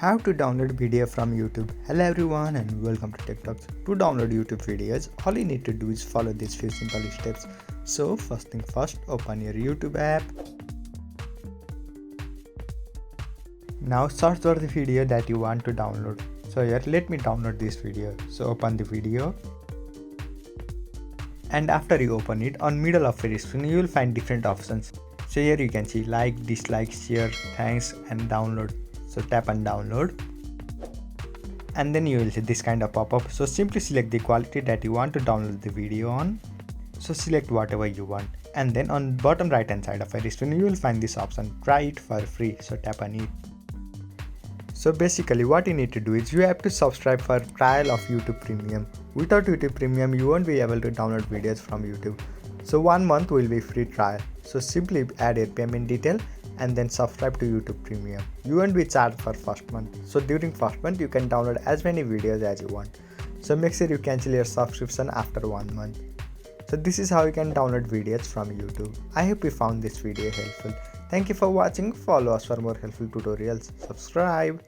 How to download video from YouTube. Hello everyone and welcome to Tech Talks. To download YouTube videos, all you need to do is follow these few simple steps. So first thing first, open your YouTube app. Now search for the video that you want to download. So here let me download this video. So open the video. And after you open it, on middle of your screen you will find different options. So here you can see like, dislike, share, thanks and download. So tap on download and then you will see this kind of pop-up. So simply select the quality that you want to download the video on. So select whatever you want and then on bottom right hand side of your screen you will find this option, try it for free. So tap on it. So basically what you need to do is you have to subscribe for trial of YouTube Premium. Without YouTube Premium you won't be able to download videos from YouTube. So 1 month will be free trial. So simply add your payment detail and then subscribe to YouTube Premium. You won't be charged for first month. So during first month you can download as many videos as you want. So make sure you cancel your subscription after 1 month. So this is how you can download videos from YouTube. I hope you found this video helpful. Thank you for watching. Follow us for more helpful tutorials. Subscribe.